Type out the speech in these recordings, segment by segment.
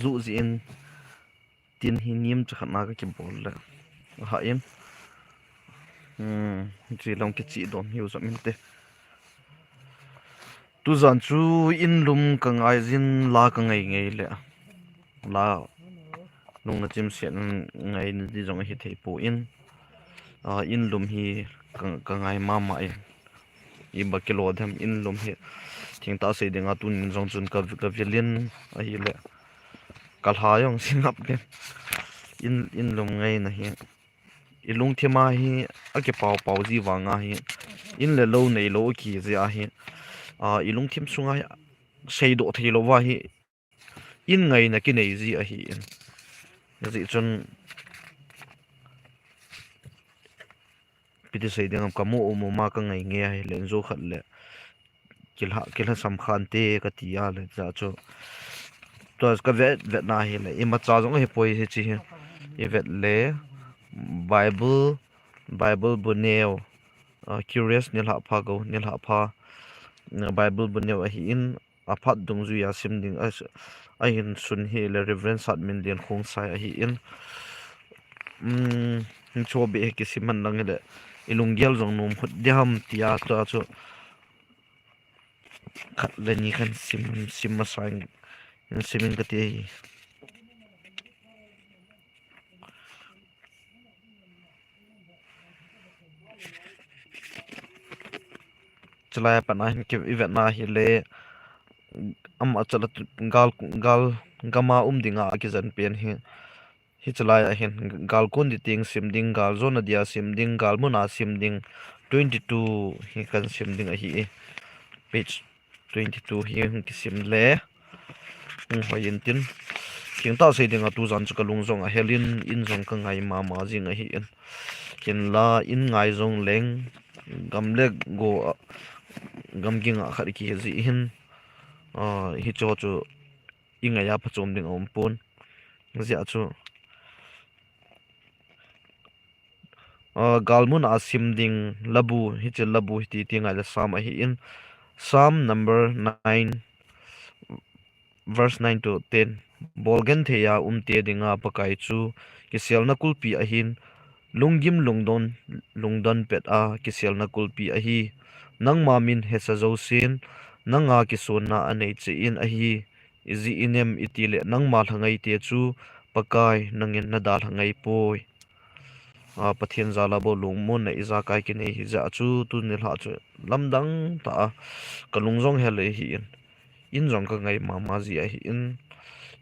zu zin tin hi nim cha khana ka ki bol la ha in ji long ki chi dom hiu zamin te tu zan chu in lum ka ngai zin la ka ngai ngai le la lung na chim sian ngai ni di jong hi thei po in lum hi ka ngai ma ma i ba kilo tham in lum hi thing ta se dinga tun jong chun ka vilin a hi le kal ha yong singap ke in lum ngai na hi ilung thema hi ake pau pau ji wanga hi in le lo nei lo ki ji a hi ilung thim sunga sei do thei lo wa hi in ngai na ki nei ji a hi in ji chun piti sei dingam kamu umu ma ka ngai nge hi len zo khat le kilha sam khan te ka ti ya le cha chu to ka vet na hi le i ma cha jong hi poi hi chi hi i vet le bible buneo curious nil ha pha go nil ha pha bible buneo a hi in aphat dung zu ya sim ding a hin sun hi le reverence admin lian khong sai a hi in cho be ki siman lang le ilung gel jong num khut diam tia to chu khat le ni khan sim ma sang simin ka ti chalaya pa na hin ki event na hi le am achala gal gal gama dinga ki zan pen hi chalai a hen gal kon di ting sim ding gal zona dia sim ding gal muna sim ding 22 hi kan sim ding a hi page 22 hi ki sim le hoyin tin king ta sei ding a tu zan chuka lung zong a helin in zong ka ngai ma jing a hi in kin la in ngai zong leng gam le go gam ging a khari ki zi hin hi cho chu inga ya phachom ding om pon zia chu galmun asim ding labu hi che labu hi ti tinga la sam a hi in psalm number 9 verse 9 to 10 bolgen theya te dinga pakai chu kisel na kulpi a hin lungim lungdon pet a kisel na kulpi a hi nang mamin hesa zo sin nanga kison na anei che in a hi izi inem itile nang mal hangai te chu pakai nangin na dal hangai poi pathian zala bo lungmon na iza kai ki nei hi za chu tu ni la chu lamdang ta kalung jong hele hi in jong ka ngai ma ji a hi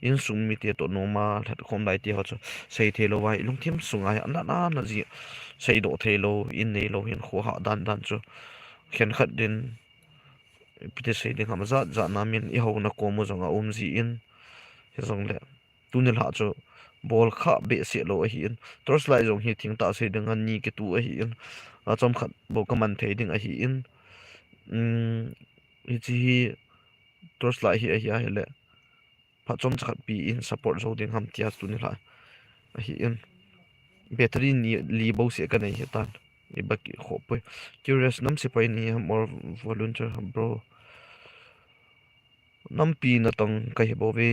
in sung mi te to no ma that khom lai te ho chu sei the lo wai lung thim sunga na na ji sei do the lo in nei lo hin kho ha dan chu khen khat din pite sei ding ham za na min i ho na ko mo jong a ji in he jong le tu ni la chu bol kha be se lo a hi in tors lai jong hi thing ta se ding an ni ke tu a hi in a chom khat bo ka man thei ding a hi in hi chi tors lai hi a hi a hele pha chom chakhat pi in support zo ding ham tia tu ni la a hi in battery ni li bo se ka nei he tan i ba ki kho poi curious nam se pai ni more volunteer bro nam pi na tong ka he bo ve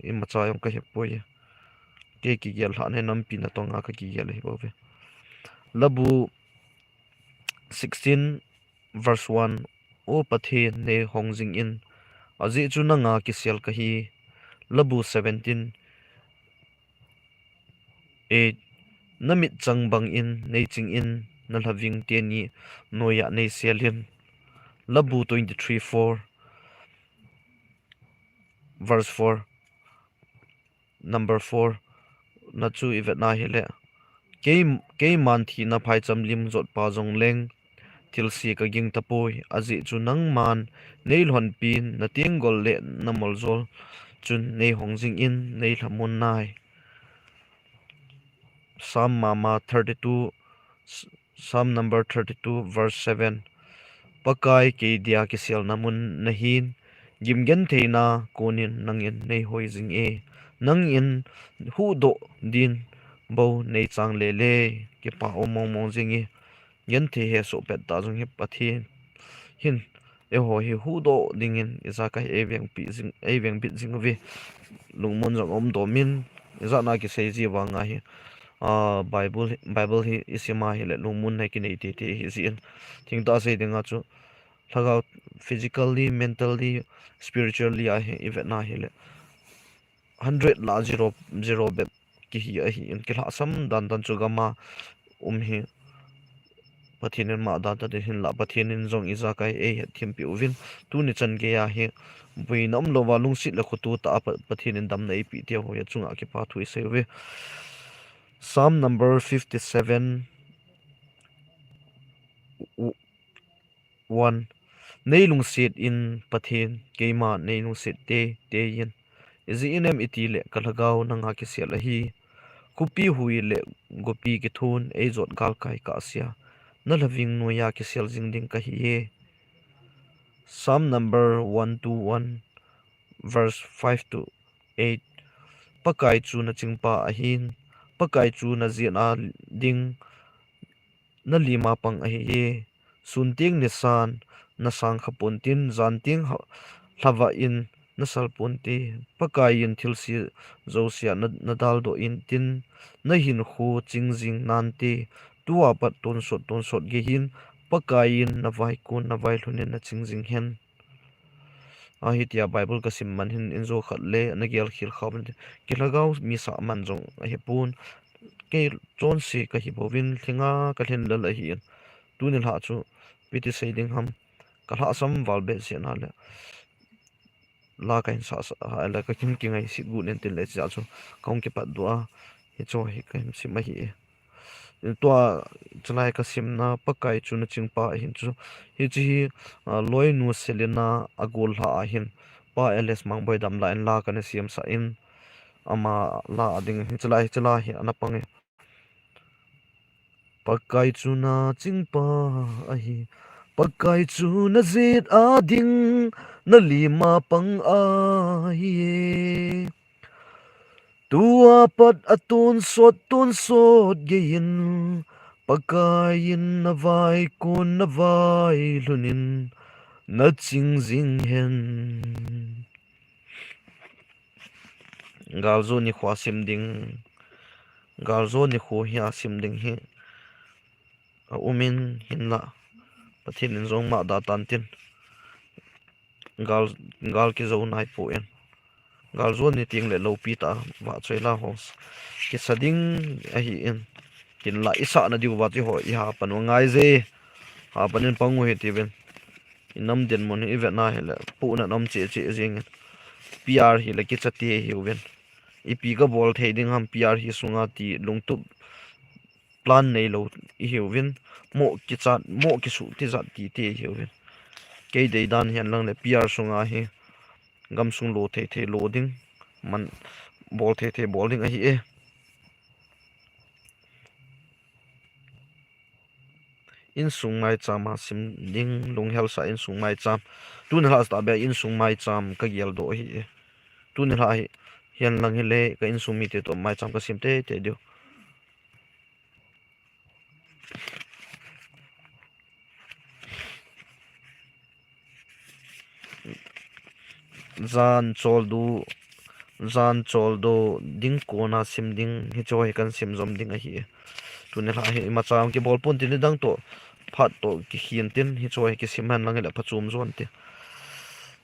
i ma cha yong ka he poi ke ki gel ha ne nam pi na tong a ka ki gel he bo ve labu 16 verse 1 o pathe ne hongjing in aji chu na nga ki sel ka hi labu 17 8 namit changbang in nei ching in na hlaving te ni noya nei selhin labu 23 4 verse 4 number 4 na chu ivet na hele ke man thi na phai cham lim zot pa jong leng thil si ka ging tapoi aji chu nang man nei lhon pin na tiang gol le na mol zol chun nei hongjing in nei hlamon nai psalm mama 32 psalm number 32 verse 7 pakai ke dia ke sel namun nahin gimgen theina konin nangin nei hoi jing e nangin hu do din bo nei chang le le ke pa omong mong jing e gen the he so pet ta jong he pathin hin ho hi hu do dingin iza ka eveng bit jing vi lungmun jong om do min iza na ki sei ji wa nga hi bible hi isima hi le lungmun na ki nei ti ti hi zin thing ta sei dinga chu thaga physically mentally spiritually a hi event na hi le 100 la zero be ki hi a hi in ki la sam dan dan chu gama hi pathinin ma da ta hin la pathinin zong iza kai e thim pi uvin tu ni chan ge ya he buinom lo wa lung sit la khutu ta pathinin dam nei pi te ho ya chunga ki pa thui se we psalm number 57 1 nei lung sit in pathin keima nei lung sit te yin izi inem itile kalagaw nanga ki sia la hi kupi hui le gopi ki thun e jot gal kai ka sia na loving no ya ki sel jing ding ka hi ye Psalm number 121 verse 5 to 8 pakai chu na chingpa ahin pakai chu na zina ding na lima pang ahi ye sunting nisan na sang khapuntin zanting hlava in na salpunti pakai in thilsi zosia na daldo in tin na hin khu chingjing nanti tuwa pat ton sot ge hin pakai in na vai kun na vai hlunin na chingjing hen ahitia bible ka sim man hin inzo khat le na gel khil khaw ki lagaw mi sa man jong a he pun ke chon si ka hi bovin thinga ka hlen lal a hi tu ni la chu piti sei ding ham ka la sam wal be se na le la ka in sa la ka kim ki ngai si gu nen tin le cha chu kaung ki pat dua hi cho hi ka si ma hi tua chalai ka simna pakai chu na chingpa hin chu hi chi loi nu selina agol ha hin pa ls mangboi dam la in la ka na siam sa in ama la ding hi chala hi anapang pakai chu na chingpa a hi pakai chu na zit a ding na lima pang a hi tua pat atun sot gein pakayin na vai kun na vai lunin na ching jing hen galzo ni khwa sim ding galzo ni khu hi sim ding hi a umin hin la pathin in zong ma da tan tin gal gal ki zo nai po en galzo ni ting le lo pi ta wa choi la hos ki sading a hi en kin la isa na diu wa chi ho i ha pan ngai je ha panin pangu he ti ben inam den mon event na hele pu na nam che jing pr hi la ki chati hi wen ipi ka bol thei ding ham pr hi sunga ti lungtup plan nei lo i hi wen mo ki su ti zat ti te hi wen ke dei dan hian lang le pr sunga hi gam sung lo thei lo ding man bol thei bol ding a hi e in sung mai chama sim ding lung hel sa in sung mai cham tu na la sta be in sung mai cham ka gel do hi tu na la hi hian lang hi le ka in sung mi te to mai cham ka sim te dio zan chol du zan chol do ding ko na sim ding hi choi kan sim zom ding a hi tu na la hi ma cham ki bol pon tin dang to phat to ki hian tin hi choi ki sim han lang le phachum zon te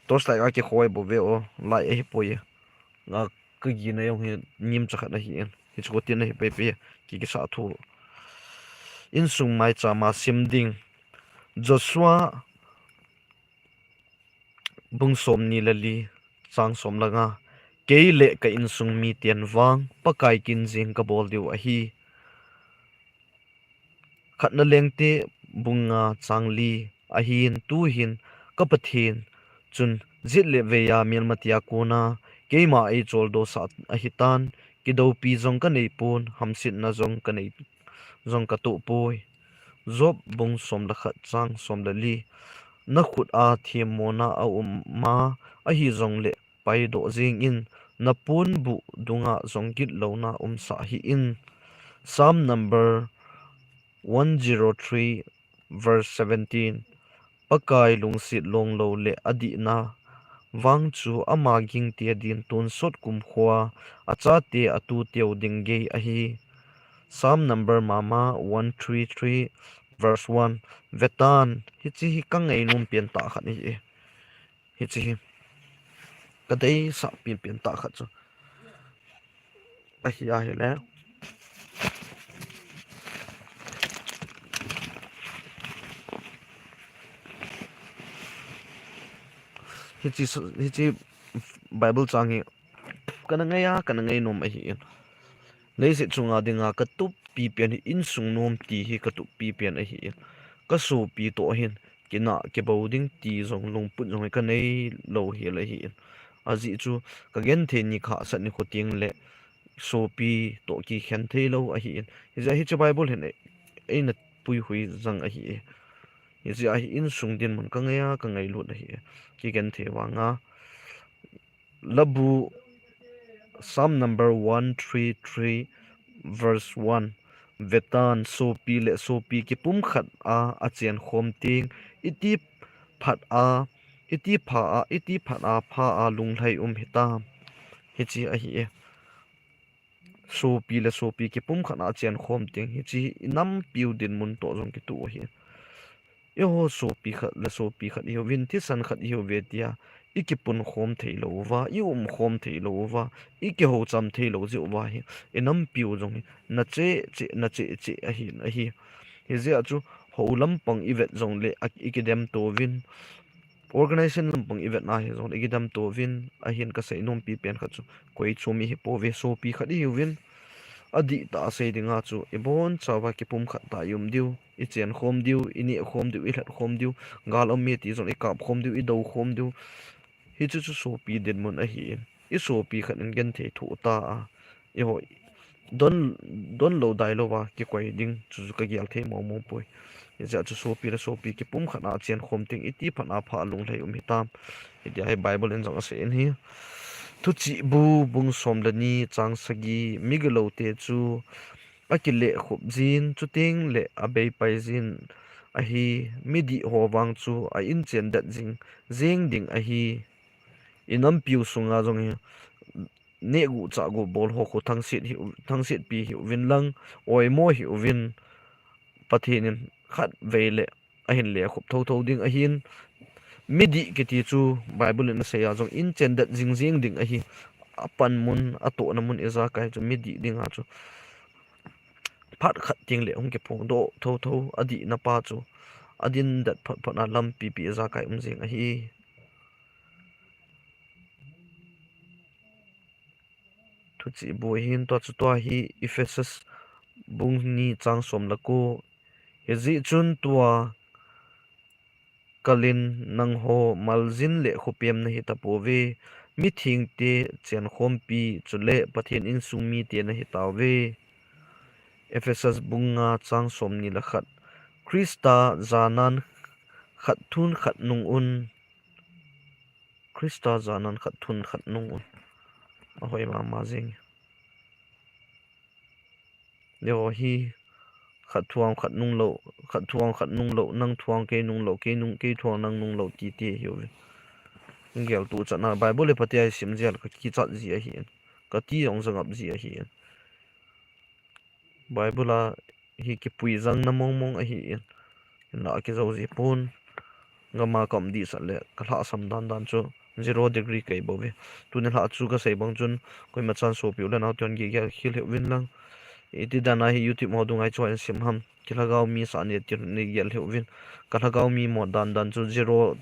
tos lai a ki khoi bo ve o lai e hi poi nga ka gi na yong hi nim chakhat na hi en hi chu tin na hi pe pe ki sa thu in sung mai chama sim ding joshua bung som ni lali chang som langa keile ka in sung mi tian wang pakai kin jing ka bol diu a hi khatna lengte bunga changli a hin tu hin ka pathin chun zit le ve ya mel matia kona keima ei chol do sa a hitan ki do pi jong ka nei pon hamsit na jong ka nei jong ka to poi zob bung som la khat chang som la li na khut a thiam mona a ma a hi zong le pai do jing in na pun bu dunga zong git lo na sa hi in psalm number 103 verse 17 pakai lungsit long lo le adi na wang chu ama ging tia din ton sot kum khwa acha te atu teu ding ge a hi Psalm number mama 133 verse 1 vetan hi chi hi kang ei num pian ta khat ni hi chi ka dei sa pian ta khat chu a hi a hi le hi chi Bible changi kana ngai nom a hi lấy sự chung à dinga ka tup pi pian hi in sung nom ti hi ka tup pi pian a hi ka su pi to hin kina ke boarding ti zong lung put zong ka nei lo hi la hi a ji chu ka gen the ni kha sat ni ko ting le so pi to ki khen the lo a hi za hi chu bible hin e na pui hui zang a hi hi ji a hi in sung din mun ka ngai ka ngai lu a hi ki gen the wa nga labu Psalm number 133 verse 1 vetan sopi le sopi ki pum khat a achen khom ting iti phat a iti phat a pha a lung lai hita hi chi a hi e sopi le sopi ki pum khat a achen khom ting hi chi nam piu din mun to jong ki tu hi yo sopi khat le sopi khat yo vin thi san khat yo vetia ikipun khom theilo wa khom theilo wa ho cham theilo ji wa hi enam piu jong na che a hi hi zia chu ho lampang ivet zong le ikidem to vin organization lampang ivet na hi zong ikidem to vin a hin ka sei nom pi pen kha chu koi chumi hi po ve so pi khadi hi vin adi ta sei dinga chu ibon chawa ki pum khat ta yum diu I chen khom diu ini khom diu I hlat khom diu gal om me ti zong I kap khom diu I do khom diu hi chu chu so pi den mun a hi I so pi khat en gen the thu ta a I ho don lo dai lo wa ki kwai ding chu chu ka gyal the mo mo poi ja chu so pi ki pum khana chen khom ting iti phana pha lung hlei hi tam I ai bible en jong ase en hi thu chi bu bung som la ni chang sagi migalo te chu akile khup jin chu ting le abei pai jin a hi midi ho wang chu a in chen dat jing zeng ding a hi inam piu sunga jong hi ne gu cha gu bol ho kho thang sit pi hi win lang oi mo hi win pathin khat vele a hin le khup tho tho ding a hin midi ke ti chu bible na se ya jong in chen dat jing jing ding a hi apan mun ato na mun eza kai chu midi ding ha chu phat khat ting le ong ke phong do tho tho adi na pa chu adin dat phat phat na lam pi pi eza kai jing a hi thu chi bo hin to chu to hi Ephesus bung ni chang som la ko hezi chun tua kalin nang ho maljin le khupiam na hi tapo ve mi thing te chen khom pi chule pathin in sumi te na hi taw ve Ephesus bunga chang som ni la khat Krista zanan khat thun khat nung un Krista zanan khat thun khat nung un ahoi ma jing yo hi khat thuang khat nung lo nang thuang ke nung lo ke thuang nang nung lo ti te hi ngel tu chana bible le patia sim zel ki chat ji a hi ka ti ong zang ap ji a hi bible a hi ki pui zang na mong mong a hi na ki zo ji pun ngama kam di sa le ka hla sam dan dan chu 0 degree kai bo ve tu ne hla chu ka sei bang chun koi ma chan so piu le na ton gi ya khil he win lang iti dana hi youtube mo dung ai chuan sim ham kilagaw mi sa ne tir ni gel he win kalagaw mi mo dan dan chu 0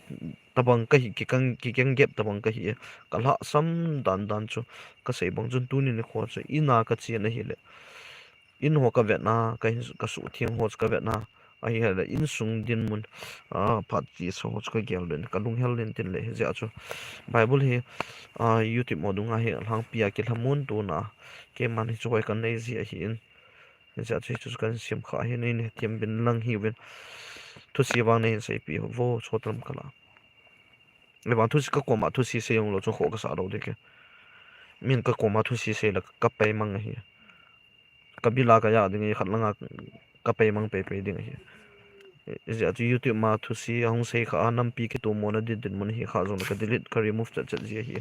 tabang ka hi ki keng gap tabang ka hi kalha sam dan dan chu ka sei bang chun tu ni ne kho chu ina ka chi na hi le in ho ka vet na ka su thiang ho ka vet na ai ha la in sung din mun a phat chi so ho ka gel len ka lung hel len tin le ja chu bible hi youtube mo dung ai hang pia ki thamun tu na ke man hi choi kan nei ji a hi in ja chu chu kan sim kha hi nei ne tiam bin lang hi wen thu si wang nei sei pi vo chotam kala le wang thu si ka ko ma thu si se yong lo chu ho ka sa ro de ke min ka ko ma thu si se la ka pe mang hi ka bi la ka ya ding khat langa ka pe mang pe pe ding hi giờ chú YouTube mà thu si ông say khá năm pi cái tổ môn đi đến môn hi khá rồi cái delete cái remove chặt chặt gì hi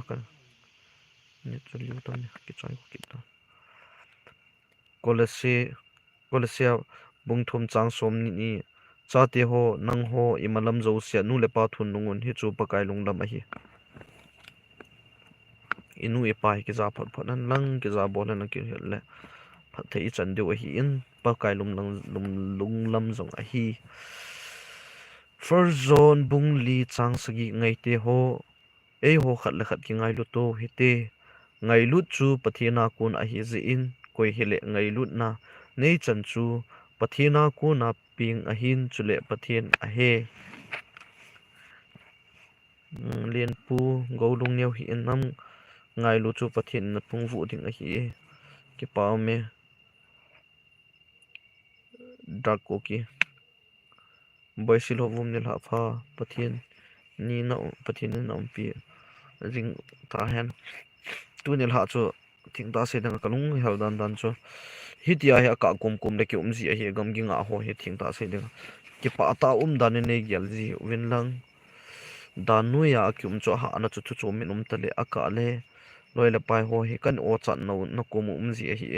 cái nhớ cho lưu tâm cái trái cái đó Colossia bung thum chang som ni cha te ho nang ho imalam zo sia nu le pa thun nungun hi chu pakai lung lam a hi inu e pai ki za phat phat nan lang ki za bol na ki le phat thei chan de hi in pakai lung lam zong a hi first zone bung li chang sagi ngai te ho e ho khat le khat ki ngai lu to hi te ngai lut chu pathina kun a hi zi in koi hele ngai lut na nei chan chu pathina ku na ping a hin chule pathin a he lian pu go lung neu hi in nam ngai lu chu pathin na pung vu ding a hi ki pa me dak ko ki boy sil ho vum ni la pha pathin ni na pathin na pi ring ta hen tu ni la chu thing ta se dang kalung hel dan dan chu hi tia hi ka kum le ki ji a hi gam gi nga ho hi thing ta se dang ki pa ta dan ne gyal ji win lang dan nu ya kyum cho ha na chu chu min ta le aka le loi la pai ho hi kan o chan no na ko mu ji a hi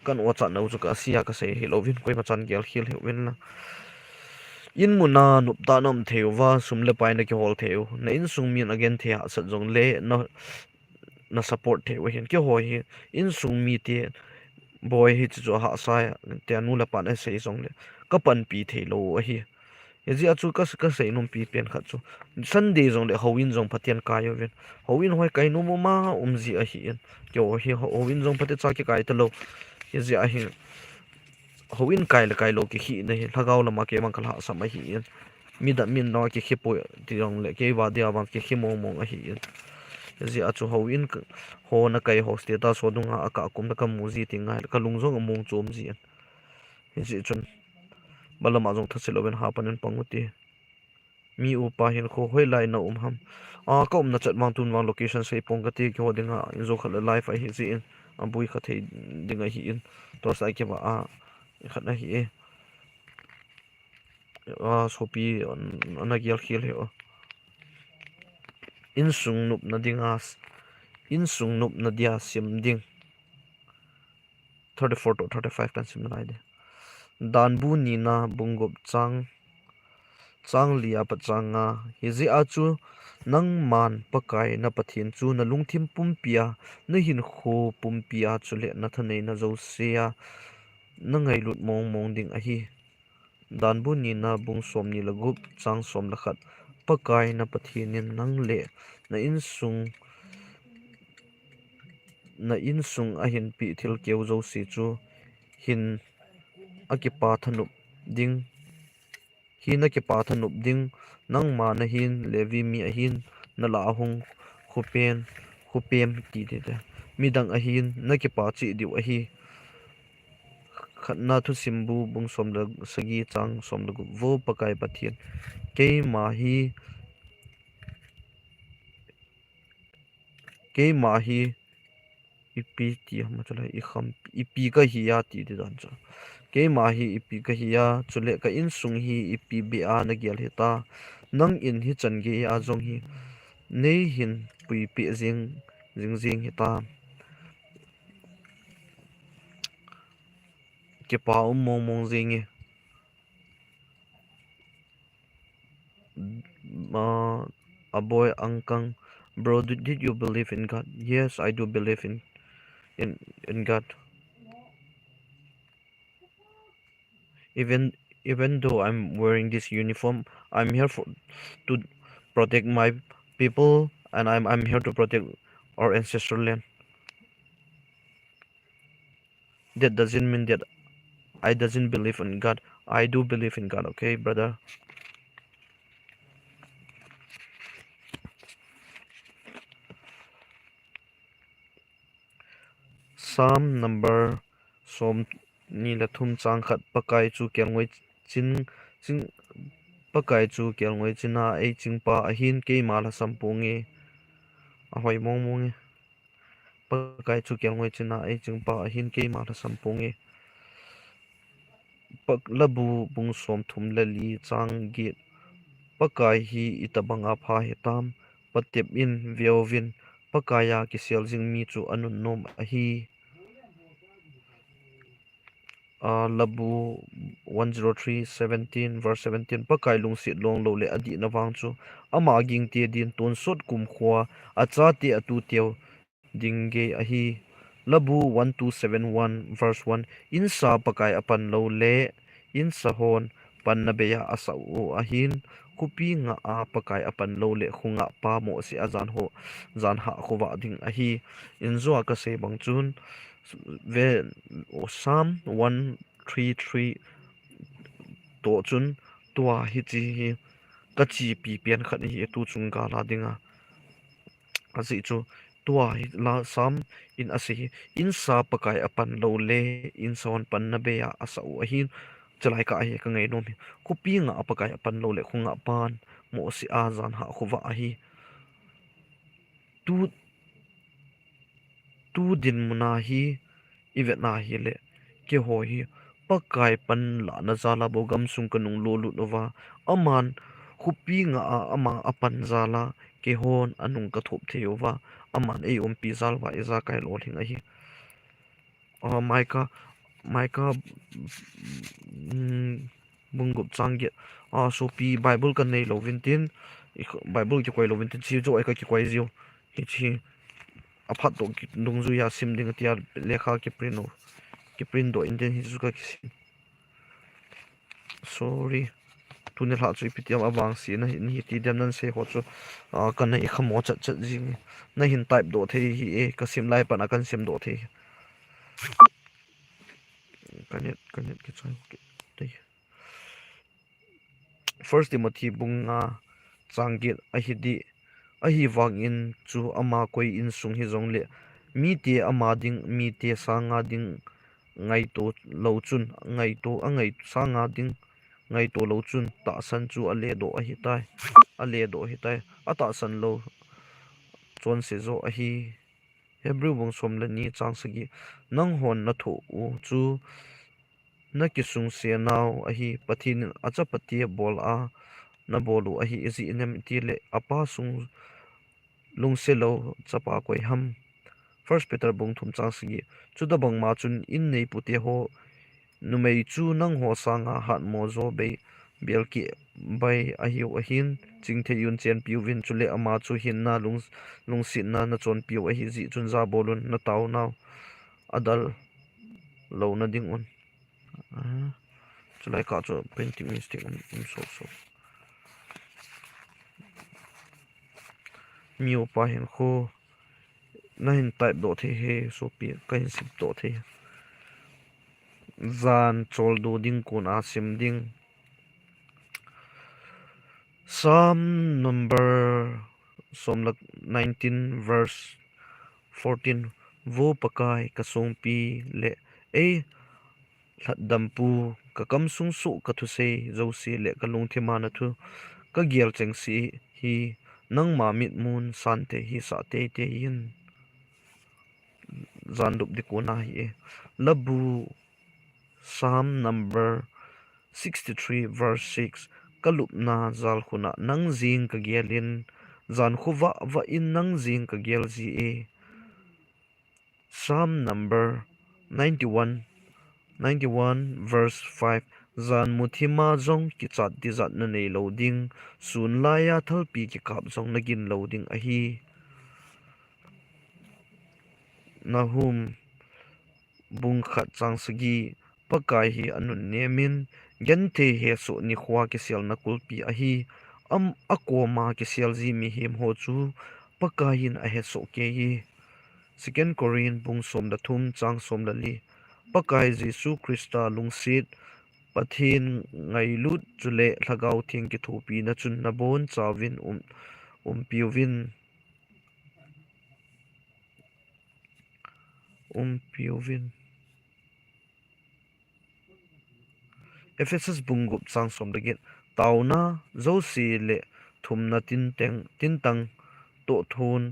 kan o chan no chu ka sia ka se hi lovin koi ma chan gyal khil hi win lang in muna nup ta nom theu wa sum le pai na ki hol theu na in sung min again the ha sat jong le na support theu hin ki ho hi in sung mi te boy hi chu ha sa te anu la pan se jong le ka pan pi the lo a hi yaji achu ka sei nom pi pen khat chu sunday jong le howin jong phatian ka yo ven howin hoi kai no mo ma ji a hi en kyo hi howin jong phate cha ki kai ta lo yaji a hi howin kai lo ki hi na hi lagaw lama ke mang khala sama hi en mi da min no ki khipo ti jong le ke wa dia bang ki khimo mo a hi en yaji achu howin ho na kai hoste ta so dunga aka kum na ka muzi tinga ka lungzong mong chom ji en yaji chun balama jong thasilo ben ha panen panguti mi upa hin kho hoi lai na ham ka na chat mang tun wang location sei pong ka ti ki hodinga in zo khala life a hi ji in ambui kha thei dinga hi in to sai ke ba khat na hi sopi na gyal khil he in sung nup na dingas in sung nup na dia sim ding 34 to 35 kan sim na ide dan bu ni na bungop chang lia pa changa hizi achu nang man pakai na pathin chu na lungthim pumpia na hin kho pumpia chule na thanei na zo sia na ngai lut mong ding a hi dan bu ni na bung som ni la gup chang som la khat pakai na pathin in nang le na in sung a hin pi thil keu zo si chu hin akipa thanup ding hin akipa thanup ding nang ma na hin levi mi a hin na la hung khupem ti de midang a hin na ki pa chi diu a hi khatna thu simbu bung som la sagi chang som la gu vo pakai pathian ke ma hi ipi ti hama chala I kham ipi ka hi ya ti de dan cha ke ma hi ipi ka hi ya chule ka in sung hi ipi bi a na gyal heta nang in hi chan ge a zong hi nei hin pui pi jing heta ke pa mong jing a boy angkang bro did you believe in God? Yes, I do believe in God. Even though I'm wearing this uniform, I'm here to protect my people, and I'm here to protect our ancestral land. That doesn't mean that I doesn't believe in God. I do believe in God, okay, brother. Psalm number som ni la thum chang khat pakai chu kyangwei chin pakai chu kyangwei china ei chingpa ahin ke mala sampunge ahoi mong pakai chu kyangwei china ei chingpa ahin ke mala sampunge pak labu bung som thum lali chang git pakai hi itabanga pha hetam patep in viovin pakaya kisel jing mi chu anun nom a hi labu 103:17 verse 17 pakai lungsit long lo le adi na wang chu ama ging te din ton sot kum khwa acha te atu teu dingge a hi labu 1271 verse 1 in sa pakai apan lo le in sa hon pan na beya asa u ahin kupi nga a pakai apan lo le khunga pa mo si azan ho zan ha khowa ding a hi in zo ka se bang chun ve Psalm 133 to chun tua hi chi hi ka chi pi pian khat hi tu chung ka la dinga asi chu tua hi la Psalm in ase hi in sa pakai apan lo le in son pan na be ya asa u hin chalai ka hi ka ngai nom hi ku pi nga pakai apan lo le khunga pan mo si a zan ha khuwa hi tu tu din muna hi ivet na hi le ke ho hi pakai pan la na zala bo gam sung kanung lo lu nova aman khupi nga a ama apan zala ke hon anung ka thop theova aman ei om pi zal wa eza kai lo thing a hi maika maika bungup changge so pi bible kan nei lo vintin bible ki koi lo vintin chi jo ai ka ki koi zio hi chi aphat do ki nung zu ya sim ding tia lekha ki prino ki print do indian hi zu ka ki sorry tuni hla chu ipitiam awang si na ni ti dem nan se ho chu kan nei khamo chat chat jing na hin type do the hi e ka sim lai pa na kan sim do the kanet ki chai ki first timothy bunga changgil ahidi ahi wang in chu ama koi in sung hi zong le mi te ama ding mi te sanga ding ngai to lo chun ngai to angai sanga ding ngai to lo chun ta san chu ale do a hi tai ale do hi tai ata san lo chon se zo a hi hebrew bung som le ni chang sagi nang hon na tho u chu na ki sung se naw a hi pathin acha pati bol a na bolu a hi ezi nem ti le apa sung lung se lo chapa koi ham first peter bung thum chang sagi chu da bang ma chun in nei puti ho numei chu nang ho sanga hat mo zo be belki bai a hiu a hin chingthe yun chen piu win chule ama chu hin na lung sin na chon piu a hi zi chun za bolun na taw naw adal lo na ding un chulai ka chu printing mistake so miu pa hin kho na hin type do the he so pi ka hin sip do the zan chol do ding kun a sim ding Psalm number somlak 19 verse 14 vo pakai kasong pi le e hlatdampu kakam sung su ka thu se zo si le kalung thima na thu ka gial cheng si hi nang ma mit mun san te hi sa te te yin zan dup di ko na hi e labu Psalm number 63 verse 6 kalup na zal khuna nang zing ka gialin zan khuwa wa in nang zing ka gial zi e Psalm number 91 verse 5 zan muthima zong ki chat di zat na nei loading sun la ya thal pi ki kap zong na gin loading a hi Nahum bung khat chang sagi pakai hi anun nemin gen the he so ni khwa ki sel na kulpi a hi akoma ki sel zi mi him ho chu pakai in a he so ke hi second Korean bung som da thum chang som da li pakai Jesu Krista lungsit pathin ngai lut chule thlagau thing ki thopi na chun na bon chawin piovin piovin Ephesus bungup sang som dagit tauna zo si le thumna tin tang to thun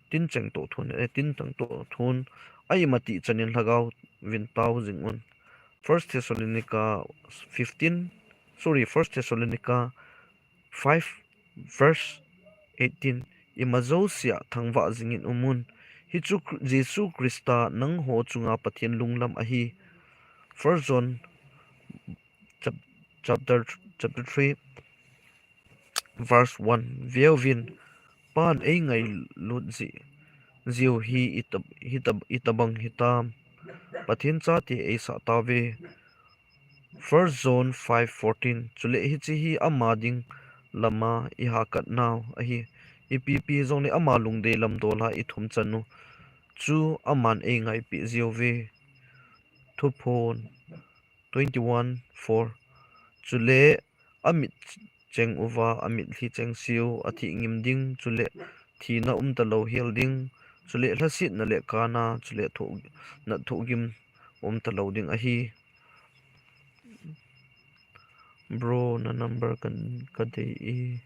tin cheng to thun tin tang to thun ai mati chanin lagau vin tau jing un First Thessalonica 15, sorry, First Thessalonica 5 verse 18. Imazo sia thangwa zingin umun hichu Jesu Krista nang ho chunga pathian lunglam ahi. First John chap- chapter chapter 3 verse 1. Viovin pan ei ngai lut ziu hi itabang hitam pathian cha ti ei sa tawe. First John 5:14 chule hi chi hi ama ding lama iha kat naw ahi ipp zong ne ama lungde lam dola i thum chanu chu aman e ngai pi ziove thupon 21:4 chule amit cheng uwa amit hi cheng siu athi ngim ding chule thina talo hel ding chule hlasit na le kana chule tho na thogim talo ding ahi. Bro na number kan kadai e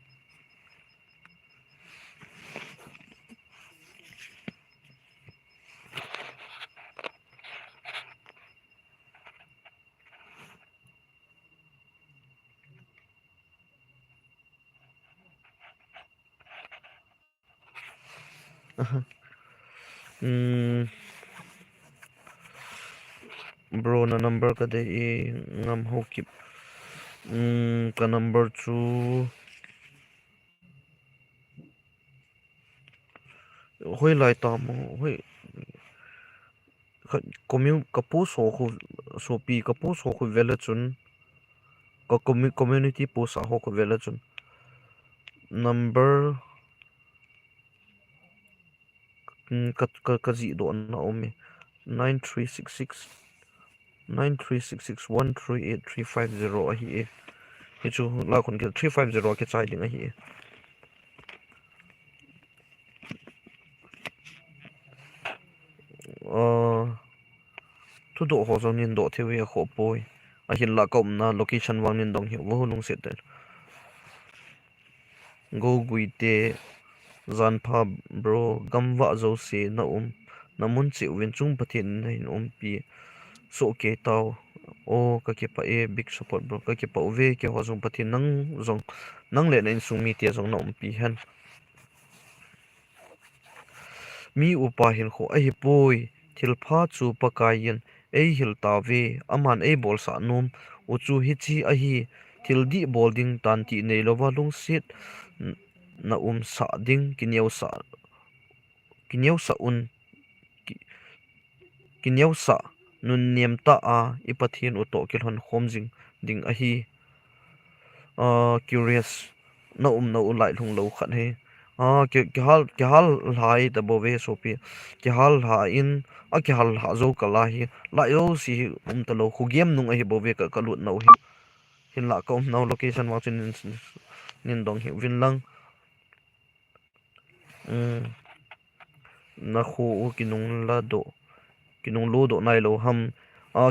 mm, bro na number kadai e ngam hokip ka number chu hoi lai tam hoi kapu so pi kapu so khu vela chun ka community post a ho khu vela chun number ka ji do na ome 9366 a hi e hi chu la khun ke 350 ke chai ding a hi e thu do ho zong nin do thewe ho poi a hin la kom na location wang nin dong hi wo lung se ten go gui te zan pha bro gamwa zo se na mun chi win chung pathin nei pi so ke tao o ka ke pa e big support bro ka ke pa ve ke ho zong pathin nang le nen sung mi te zong na pi han mi upa hin kho a hi poi thil pha chu pakayin ei hil ta ve aman ei bol sa num u chu hi chi a hi thil di bolding tan ti nei lova lung sit na sa ding kinyau sa un kinyau sa nun niam ta a ipathin u to kilhon khomjing ding a hi curious na lai lung lo khat he ke hal lai da bo ve so pi ke hal ha in a ke hal ha zo kala hi la yo si ta lo khu game nung a hi bo ve ka lut no hi hin la ko no location wa chin nin dong hi win lang na khu kinung la do kinung lo do nai lo ham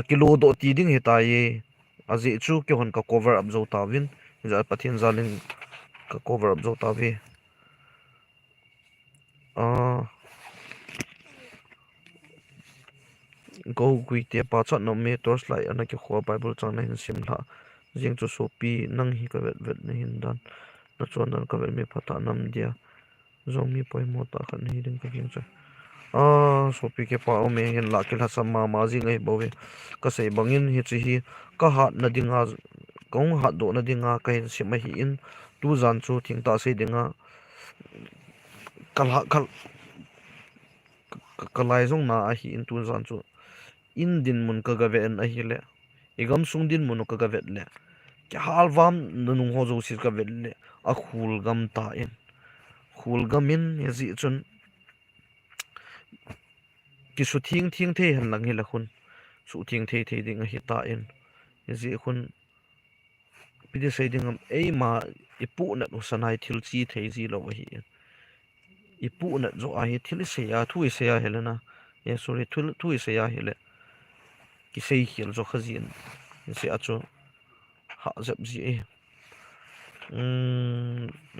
kilo do ti ding he ta ye azi chu ke hon ka cover up zo ta win za pathin zalin ka cover up zo ta ve go gui te pa chat no me tors lai ana ke khwa bible chang na hin sim la jing chu so pi nang hi ka vet vet na hin dan na chon dan ka vet me phata nam dia zong mi poi mo ta khan hi ding ka jing cha so pi ke pa o me hin la ke la sam ma ji ngai bo ve ka sei bangin hi chi hi ka hat na dinga kong hat do na dinga ka hin sim hi in tu zan chu thing ta sei dinga kal ha kalai zong na a hi in tu zan chu in din mun ka ga ve an a hi le igam sung din mun ka ga vet le ke halwam nung ho zo sis ka vet le a khul gam ta in khul gam in ye zi chun ki su thing the han lang hi la khun su thing the ding a hi ta in ye zi khun pi de sei ding ei ma ipu na no sanai thil chi thei zi lo hi ipu na zo a hi thil se ya thu se ya helena ye sorry thu se ya hele ki sei hial zo khazin se acho ha zap ji e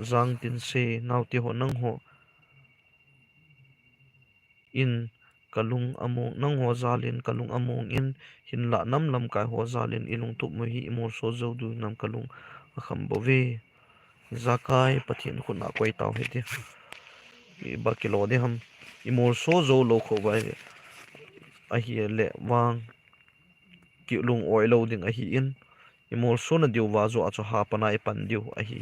zang tin se nau ti ho nang ho in kalung among nang ho zalin kalung among in hin la nam lam kai ho zalin ilung tu mo hi imor so zo du nam kalung akham bove zakai pathin khuna koi taw heti ba kilo de ham imor so zo lo kho ba a hi le wang ki lung oi lo ding a hi in imor so na diu wa zo a cho ha pana e pan diu a hi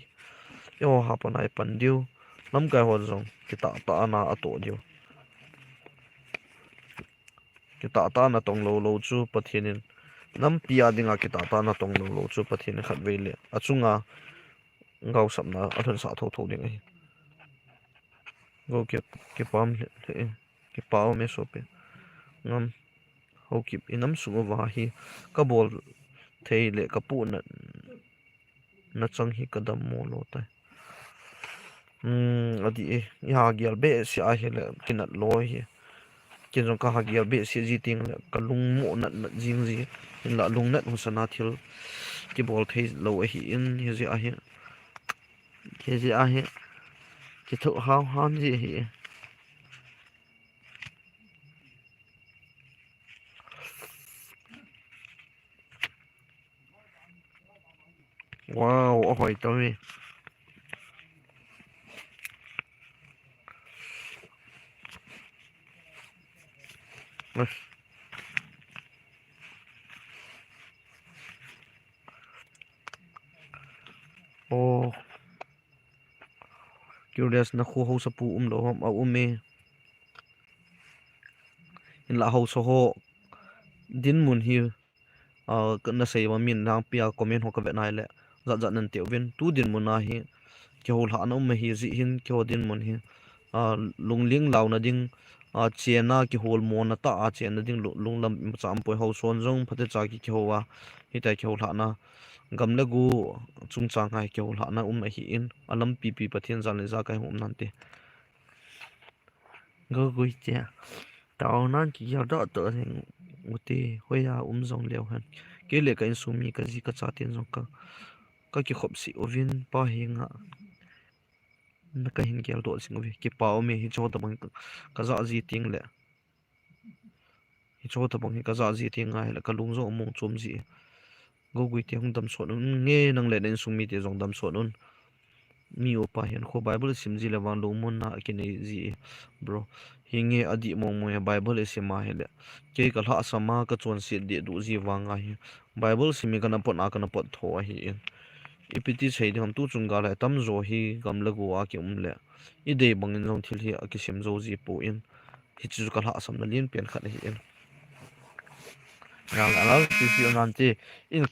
yo ha pana e pan diu nam kai ho zong ki ta ta na a to diu ki ta ta na tong lo lo chu pathinin nam pia dinga ki ta ta na tong lo lo chu pathin khat ve le achunga ngau samna athon sa tho tho ding ai go ke pam le ke pao me so pe ngam ho ki inam su wa hi ka bol thei le ka pu na chang hi kadam mo lo ta adi e ya gyal be si a he le kinat lo hi kin jong ka ha gyal be si ji ting le ka lung mo na jing ji in la lung nat hu sana thil ki bol thei lo hi in hi ji a hi ke ji a hi ki thu hao han ji hi wow a hoi to mi o curious na khu ho sa pu lo hom a me in la ho so ho din mun hi na sei wa min na pia comment ho ka ve nai le za za nan teu vin tu din mun na hi ke hol ha no me hi zi hin ke ho din mun hi lungling law na ding chena ki hol mon na ta a chen na ding lunglam cham poi ho son jong phate cha ki ho wa hi tai ke hol ha na gam le gu chung chang hai ke hol ha na hi in alam pi pi pathian zan le za kai hom nan te go gui che tao nan ki ya da to heng uti hoya zong leo han ke le ka in sumi ka ji ka cha tin jong ka ki khop si ovin pa hinga na ka hin gyal do sing vi ki pa o me hi chaw ta bang ka za ji ting le hi chaw ta bang hi ka za ji ting ngai la ka lung zo mong chum ji go gui ti hung dam so nge nang le nen sumi te jong dam so nun mi o pa hian kho bible sim ji le wan lo mon na ki nei ji bro hinge adi mong mo bible e sima hele ke ka la sama ka chon si de du ji wanga hi bible simi kana pot na kana pot tho hi ipiti chei dam tu chunga la tam zo hi gam la go a ki le I de bangin jong thil hi a ki sim zo ji po in hi chu ka la sam na lin pen khat hi in nang ala ti fi nan ti in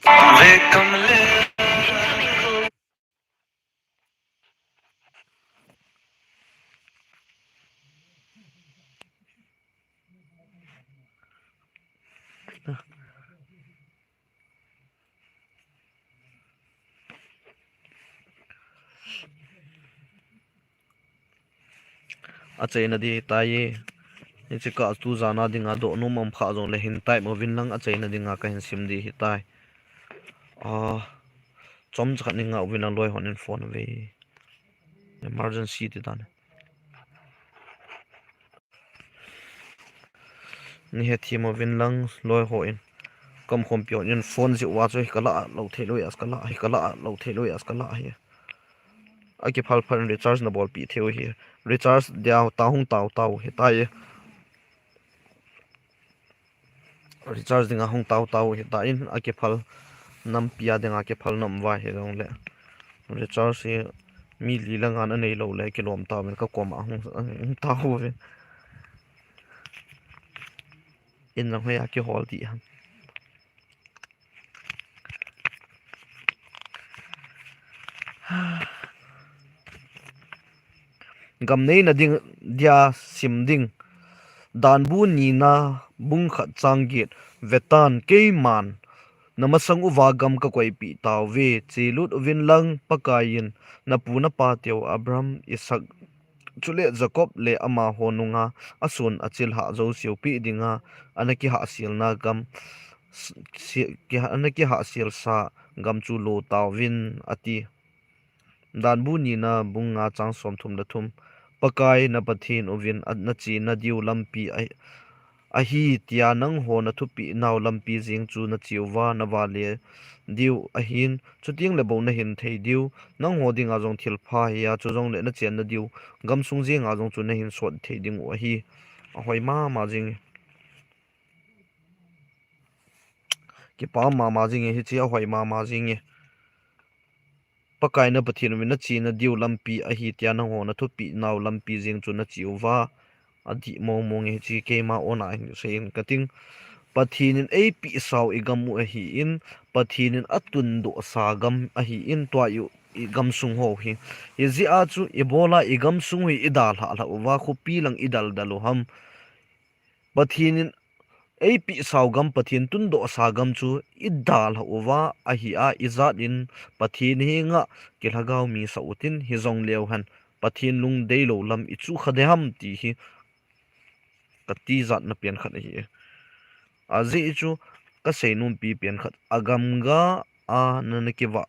a chei na di ta ye ni che ka tu zana dinga do no mam pha jong le hin tai mo vin lang a chei na dinga ka hin sim di hi tai a chom chakhat ni nga win lang loi honin phone ve emergency ti dan ni he thi mo vin lang loi ho in kam khom pyo in phone ji wa choi kala lo the loi as kala hi kala lo the loi as kala hi a ki phal phal recharge na bol pi theo hi recharge dia ta hung tau tau he tai recharge dinga hung tau tau he ta in a ki phal nam pia dinga ki phal nam wa he dong le recharge hi mi li la ngan anei lo le kilom ta men ka kom a hung ta ho ve in na hoya ki hol ti han gam nei na ding dia sim ding dan bu ni na bung khat chang git vetan ke man namasang uwa gam ka koi pi taw ve chilut vin lang pakayin na pu na pa teo Abraham Isaac chule Jacob le ama honunga asun achil ha zo siu pi dinga anaki ha sil na gam ki anaki ha sil sa gam chu lo taw vin ati dan bu ni na bunga chang som thum da thum pakai na pathin ovin na chi na diu lampi ai ahi tia nang ho na thu pi naw lampi jing chu na chiwa na wa le diu ahin chuting le bo na hin thei diu nang ho ding a jong thil pha ya chu jong le na chen na diu gam sung jing a jong chu na hin sot thei ding o hi a hoi ma jing ki pa ma jing hi chi a hoi ma jing pakai na pathin min na chi na diu lampi ahi tia nang ho na thu pi naw lampi jing chu na chiwa adi mo nge chi ke ma ona hin sein kating pathinin ei pi sau igamu a hi in pathinin atun do sagam a hi in twa yu igam sung ho hi izi a chu ebola igam sung hi idal ha wa khu pi lang idal dalu ham pathinin ei pi sau gam pathin tun do sagam chu idal wa a hi a izat in pathin hi nga kilhagaw mi sautin hi zong leo han pathin lung deilo lam ichu khadeham ti hi kati zat na pian khat hi azi chu ka seinum pi pian khat agam ga a nanakiwa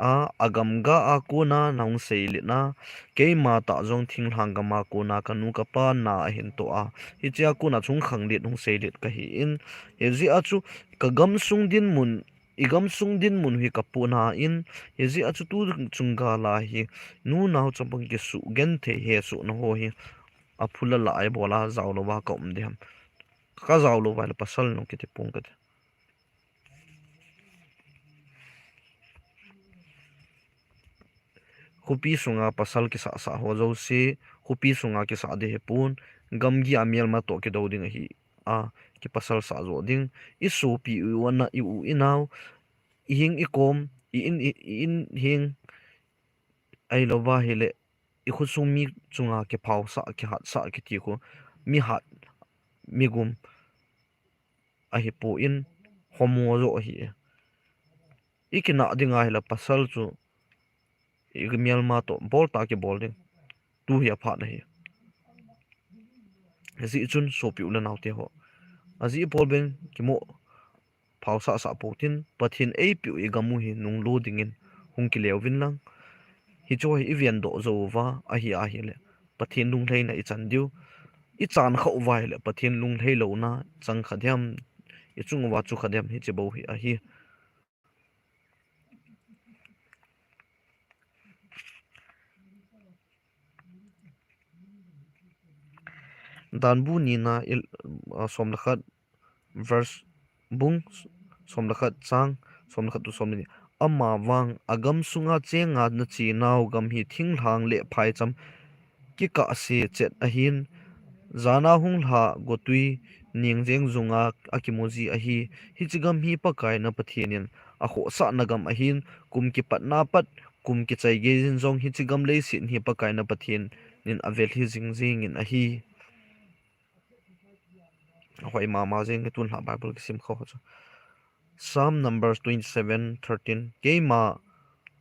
a agam ga a kuna naung seili na keima ta jong thing hlang ga ma kuna kanu ka pa na hin to a hi chia kuna chung khang lit hung seilit ka hi in he zi a chu ka gam sung din mun igam sung din mun hi ka pu na in he zi a chu tu chung ga la hi nu naw champang ki su gen the he su na ho hi a phula la ai bola zaw lo wa ka um de ham ka zaw lo wa la pasal no ki te pung ka hupi sunga pasal ki sa ho zo se hupi sunga ki sa de pun gam gi amial ma to ki do ding hi a ki pasal sa zo ding isu pi u wana i u inaw i hing i kom in hing ai lo wa hele i khu sung mi chunga ke phau sa ki hat sa ki ti ko mi hat mi gum a hi po in homo zo hi ikina dinga hela pasal chu igmial ma to bol ta ki bol ding tu hi apha na hi zi chun so pi ula naw te ho azi bol ben ki mo phau sa sa po tin pathin ei pi i gamu hi nung lo dingin hung ki lew vin lang hi cho hi vian do zo wa a hi le pathin lung hlei na i chan diu i chan khau vai le pathin lung hlei lo na chang khadhiam i chung wa chu khadhiam hi che bo hi a hi dan bu ni na som lakhat verse bung som lakhat chang som lakhat tu som ni ama wang agam sunga chenga na chi naw gam hi thing hlang le phai cham ki ka se chet a hin zana hung la gotui ningjeng zunga akimoji a hi hi chigam hi pakai na pathianin a kho sa na gam a hin kum ki pat na pat kum ki chai ge jin zong hi chigam le sin hi pakai na pathian nin avel hi jing jing in a hi hoi ma jing tun ha bible ki sim kho Psalm numbers 27:13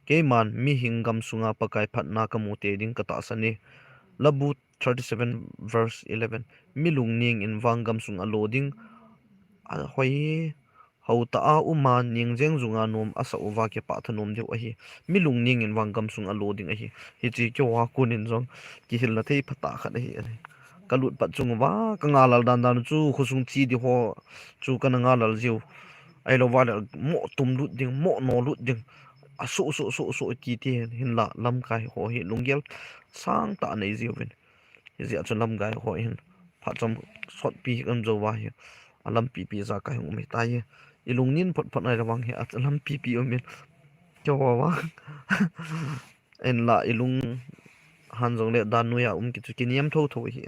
Keiman mi hingam sunga pakai phat na kamute ding kata sani labu 37 verse 11 milung ning in wangam sunga loading a hoi hauta a uma ning jeng zunga nom asa uwa ke pa thanom deu a hi milung ning in wangam sunga loading a hi hi chi kyo wa kunin jong ki hil na thei phata khat a hi kalut pat chung wa ka ngalal dan dan chu khusung chi di ho chu kana ngalal jiu ai lo wa mo tum lut ding mo no lut ding a so ti ti hin la lam kai ho hi lunggel sang ta nei ziu vin hi zia chu lam gai ho hin pha chom sot pi kan zo wa hi alam pi pi za kai um ta ye ilung nin phot phot nai rawang hi alam pi pi um cho wa en la ilung han jong le dan nu ya ki chu kiniam tho tho hi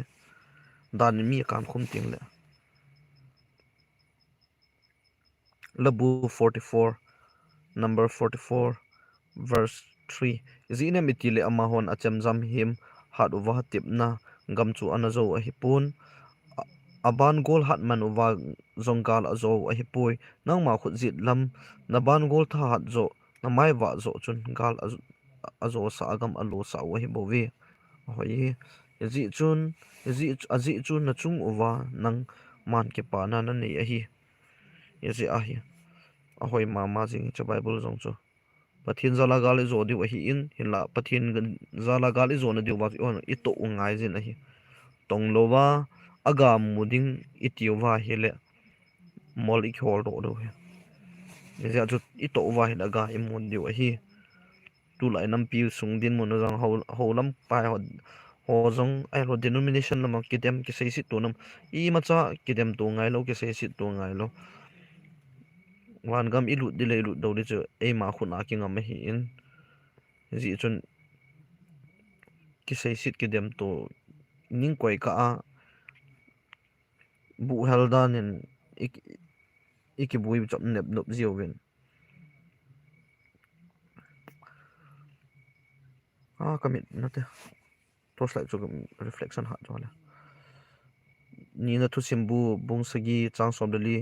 dan mi kam khum ting le labu 44 number 44 verse 3 zina mitile amahon acham jam him hat uwa tipna gam chu anazo a hipun aban gol hat man uwa zonggal azo a hipui nang ma khut zit lam na ban gol tha hat zo na mai wa zo chun gal azo sa agam alo sa wa hi bowi hoi zi chun zi azi chun na chung uwa nang man ke pa na na nei a hi zi a hi a hoi ma jing cha bible jong chu pathin zala gali zo di wahi in hinla pathin zala gali zo na di wa on i to ungai jin a hi tong lo wa aga muding itiwa hele mol ik hol do he ja chu ito wa he aga imon diu hi tu lai nam pi sung din mon rang ho lam pa ho zong ai ro denomination lam kidem ki sei si tu nam I ma cha kidem tu ngai lo ki sei si tu ngai lo wan gam ilu dile ilu do ri chu e ma khuna ki ngam hi in ji chun ki sei sit kidem tu ning koi ka a bu heldan in iki bui chop nep nop ziu win commit na te tos lại cho reflection hat cho la ni na thu simbu bung sagi chang som dali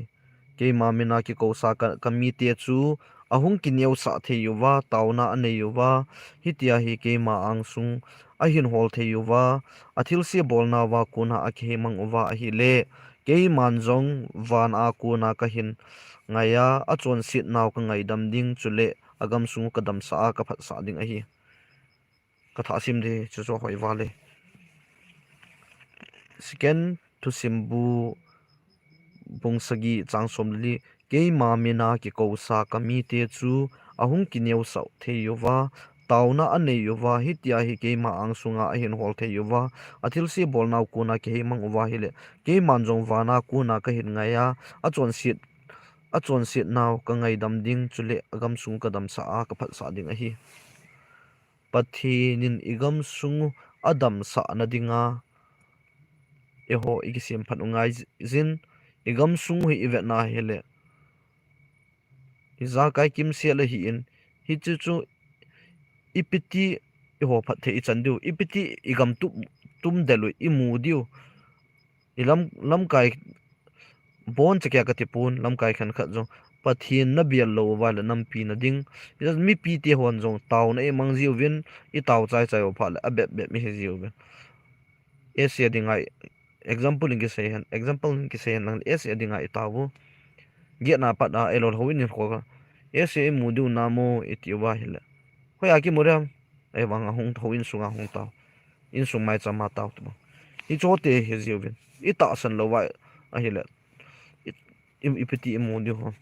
ke ma mina ki ko sa ka kami te chu ahung kineu sa the yuwa tauna ane yuwa hitia hi ke ma ang sung a hin hol the yuwa athil se bolna wa kuna akhe mang uwa a hi le ke man jong van a kuna ka hin ngaya a chon sit naw ka ngai dam ding chule agam sung ka dam sa ka phat sa ding a hi ka tha sim de chu cho hoi wa le second to simbu bungsagi changsomli keima mina ki kosa kami te chu ahung kineu sau the yuwa tauna ane yuwa hitia hi keima angsunga ahin hol the yuwa athil si bolnau kuna ke himang uwa hile ke manjong wana kuna ka hin ngaya achon sit naw ka ngai dam ding chule agam sung ka dam sa a ka phat sa ding a hi pathi nin igam sung adam sa na dinga eho igisim phat ungai zin igam sung hi ivet na hele iza kai kim se la hi in hi chu chu ipiti eho phat the I chan diu ipiti igam tum delu imu diu ilam lam kai bon chakya ka tipun lam kai khan khat jo pathin na bial lo wala nam pi na ding just mi pi te hon jong taw na e mang jiu win I taw chai chai o phal a bet mi he jiu ben es ya dingai example in ki se han example in ki se han es ya dingai tawu ge na pat a elol ho in ko ka ese mu du na mo itiwa hila hoi aki moram e wang hong tho in sunga hong taw in sung mai chama taw tu I cho te he jiu ben I ta san lo wa a hila ipiti mu du ho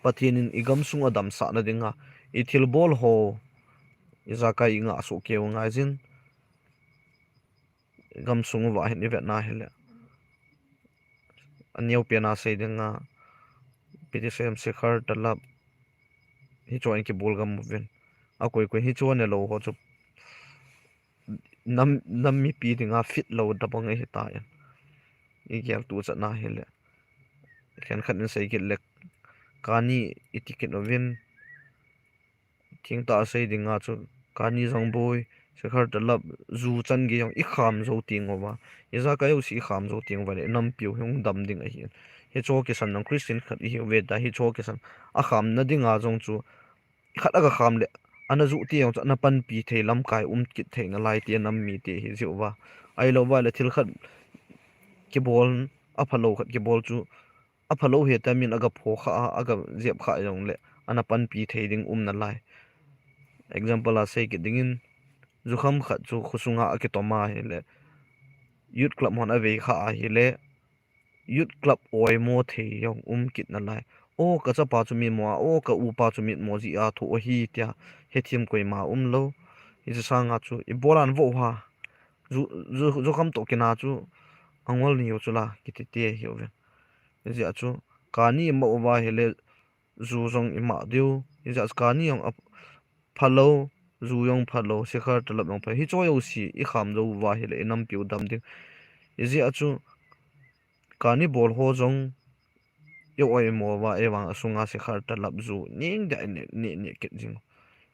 pathin in igam sung adam sa na dinga I thil bol ho iza kai nga so ke nga jin gam sung wa hin vet na hila anyau pe na se dinga piti sem sekhar talap hi join ki bolgam movin a koi hi chuan lo ho chu nam mi pi dinga fit lo da bang hi ta ya I gyal tu cha na hele khan khan in sei ki lek kani itiket novin thing ta sei dinga chu kani jong boy sekhar talap zu chan gi yong I kham zo ting owa iza ka yo si kham zo ting wa le nam piu hung dam ding a hi he cho ke san nang christian khat hi ve da hi cho ke san a kham na dinga jong chu khat aga kham le ana zu ti yong na pan pi the lam kai kit the na lai ti nam mi te hi zo wa ai lo wa le thil khat ki bol a phalo khat ki bol chu a phalo he ta min aga pho kha aga jep kha yong le ana pan pi the ding na lai example a sei ki dingin zu kham khat chu khusunga a ki toma he le youth club mon a ve kha a hi le youth club oi mo the yong kit na lai o ka cha pa chu mi mo o ka u pa chu mi mo ji a tho hi tia he thim koi ma lo I sa nga chu I bolan vo ha zu kham to kina chu angwal ni yo chula kiti te hi ove ji a chu kani mo wa hele zu jong I ma diu ji a kani yong phalo zu yong phalo sekhar talap yong pha hi cho yo si I kham zo wa hele nam piu dam ding ji a chu kani bol ho jong yo oi mo wa e wang asunga sekhar talap zu ning da ne ket jing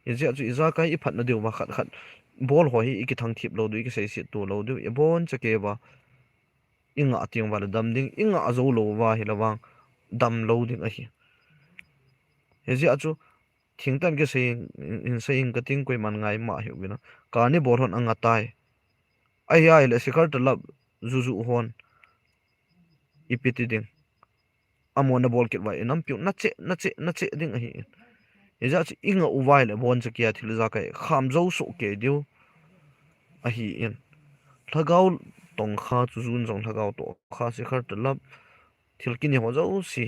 ji a chu iza kai I phat na diu wa khat khat bol ho hi ki thang thip lo du ki sei si tu lo du e bon cha ke wa inga atiang wala dam ding inga azo lo wa hi lawang dam lo ding a hi he ji achu thing tan ke sei in sei in kating koi man ngai ma hi wina kani bor hon anga tai ai ai le sikar ta lab zu hon ipiti ding amona bol ket wa enam pyu na che ding a hi he ja chi inga uwai le bon cha kia thil za kai kham zo so ke diu a hi in thagau tong kha chu zun jong thakao to kha si khar talap thil kin ho zo si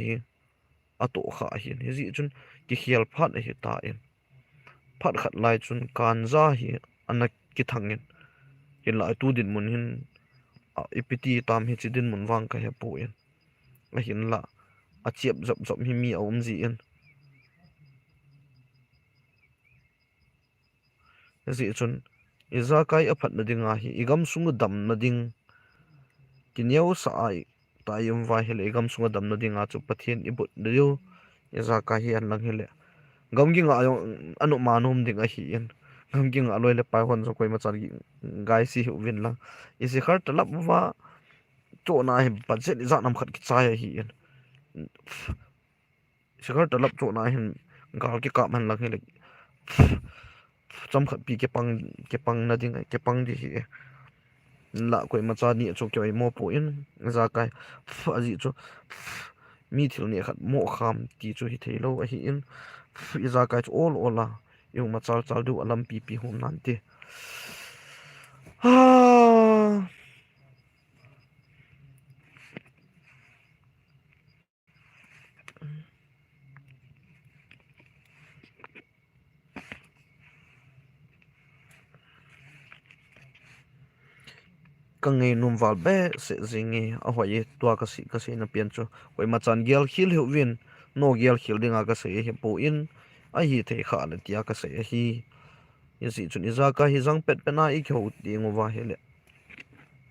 a to kha hi hi zi chun ki khial phat hi ta in phat khat lai chun kan za hi anak ki thangin hin lai tu din mun hin ipiti tam hi chidin mun wang ka he pu in a hin la a chiep zop zop hi mi om zi in zi chun iza kai a phat na dinga hi igam sung dam na ding kineu sa ai tayum vai hele igam sung dam na dinga chu pathian ibut diu iza kai hi an lang hele gam gi nga yong anu manum ding a hi in gam gi nga loi le pai hon zo koi ma chan gi gai si hu win la isi khar talap wa to na hi budget za nam khat ki chai hi in isi khar talap to na hin gal ki ka man lang hele cham khat pi ke pang na ding ke pang di hi la koi ma cha ni chu koi mo po in za kai aji chu mi thil ni khat mo kham ti chu hi thelo a hi in iza kai chu all ola yung ma chal chal du alam pi pi hum nan te ha ka ngei num wal be se zingi a hoi tua ka si na pian chu koi ma chan gel khil hu win no gel khil dinga ka se hi po in a hi the kha la tia ka se hi yasi chun iza ka hi zang pet pena I khau ti ngwa hele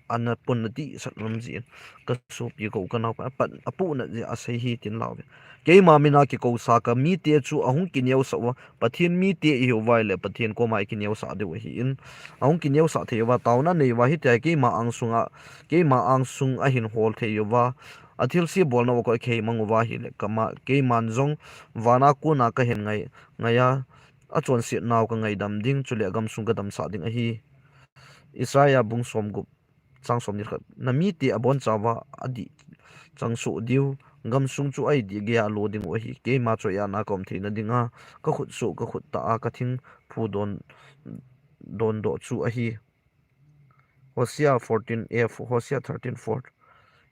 ana pun na ti sat lam ji ka su pi ko ka na pa pat apu na ji a sei hi tin law ke ma mina ki ko sa ka mi te chu ahung ki neu sa wa pathin mi te hi wa le pathin ko mai ki neu sa de hi in ahung ki neu sa the wa taw na nei wa hi te ke ma ang sunga ke ma ang sung a hin hol the yo wa athil si bol na ko ke mang wa hi le kama ke man zong wana ku na ka hen ngai ngaya a chon si naw ka ngai dam ding chule gam sung ka dam sa ding a hi Isaiah bung som gup chang som ni khat nami ti abon chawa adi chang su diu gam sung chu ai di ge lo ding o hi ke ma cho ya na kom the na dinga ka khut su ka khut ta ka thing phu don do chu a hi Hosea 14:8 Hosea 13:4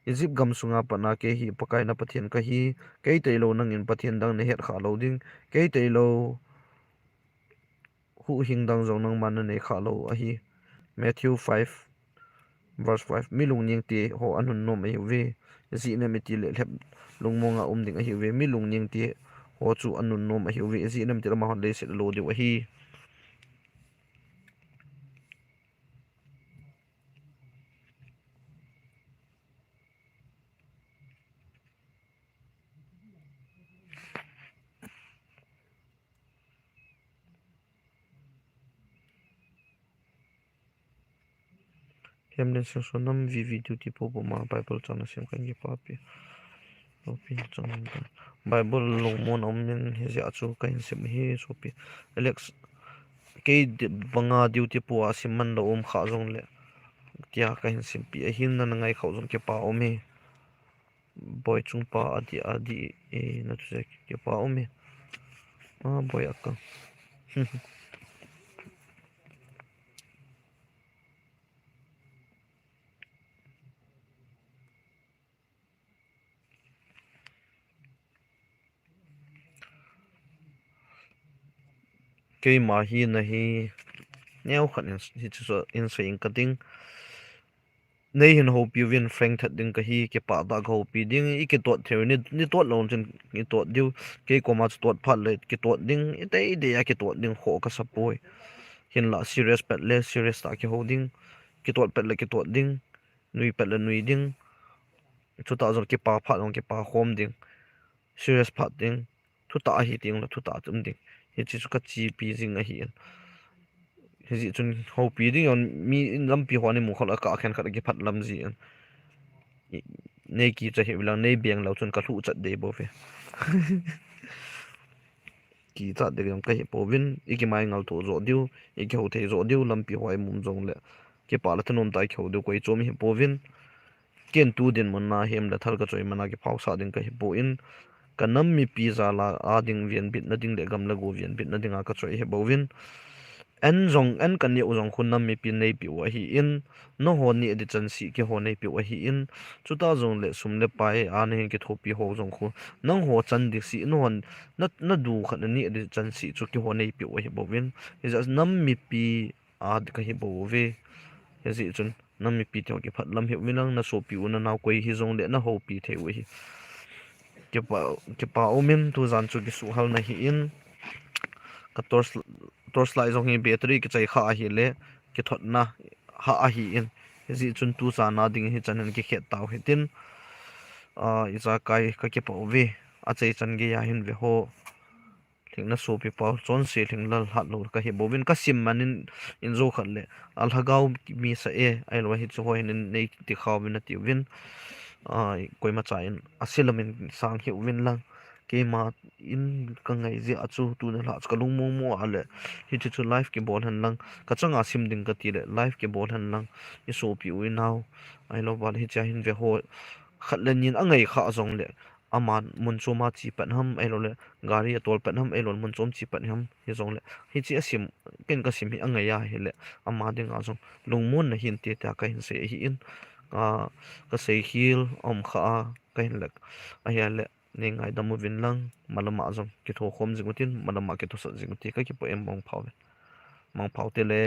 Egypt gam sunga pana ke hi pakai na pathian ka hi ke teilo nang in pathian dang ne het kha lo ding ke teilo hu hing dang zong nang man ne kha lo a hi Matthew 5 verse 5 milung ning ti ho anun no mai ve zi ne mi ti le lep lung monga ding a hi ve milung ning ti ho chu anun no mai ve zi nam ti ma hon le se lo de wa hi hem den so nam vi video ti po ma bible chana sem kan gi pa pi Sopi chang Bible long mon om nen he ja chu kan sim hi sopi Alex ke banga duty po asiman lo kha jong le tia kan sim pi a hin na ngai khau jong ke pa omi boy chung pa adi e na tu ke pa omi boy akka ke ma hi na hi neo khan hi chu in saying cutting nei hin ho pi win frank that ding ka hi ke pa da go pi ding I ke tot the ni tot lon chen ni tot diu ke ko ma tot phat le ke tot ding I te de ya ke tot ding ho ka sapoi hin la serious pet le serious ta ke holding ke tot pet le ke tot ding nui pet le nui ding 2000 ke pa phat on ke pa home ding serious phat ding thu ta hi ding la thu ta chum ding hi chi chu ka chi pi jing a hi hi chun ho pi ding on mi lam pi hwani mu khol ka khen khat ke phat lam ji nei ki cha hi lang nei beng lo chun ka thu chat de bo fe ki cha de yam ka hi po win iki mai ngal to zo diu iki ho the zo diu lam pi hwai mum jong le ke pa la thanom tai khau de koi chom hi po win ken tu din mon na hem la thal ka choi mana ke phau sa din ka hi po in kanam mi pi za la a ding vian bit na ding le gam la go vian bit na dinga ka choi he bo win en zong en kan ni uzong khun nam mi pin nei pi wa hi in no ho ni de chan si ke ho nei pi wa hi in chuta zong le sum le pai an hin ke thopi ho zong khu nang ho chan dik si no hon na du khat ni de chan si chu ke ho nei pi wa hi bo win is as nam mi pi a de ka hi bo ve he zi chun nam mi pi tyo ke phat lam hi winang na so pi una na koi hi zong le na ho pi the wi hi ke pa omin tu zan chu ki su hal na hi in ka torch light zong hi battery ki chai kha a hi le ki thot na ha a hi in zi chun tu za na ding hi chan ki khet taw hi tin iza kai ka ke pa ve a chei chan ge ya hin ve ho thing na so pi pa chon se thing lal hat lo ka hi bobin ka sim manin in zo khat le al hagau mi sa e ai lo hi chu ho hin nei ti khaw min ti win koi ma cha in asilamin sang hi win lang ke ma in ka ngai je achu tu na la ka lung mo mo ale hi chu life ke bol han lang ka changa sim ding ka ti le life ke bol han lang i so pi wi now ai lo bal hi cha hin ve ho khat len yin angai kha zong le aman mun choma chi pan ham ai lo le gari atol pan ham ai lo mun chom chi pan ham hi zong le hi chi asim ken ka sim hi angai ya hi le ama ding a zong lung mon na hin te ta ka hin se hi in ka sei hil om kha ka hin lek a ya le ne ngai da mu vin lang malama zong ki tho khom jingutin malama ki tho sa jinguti ka ki po em mong phau te le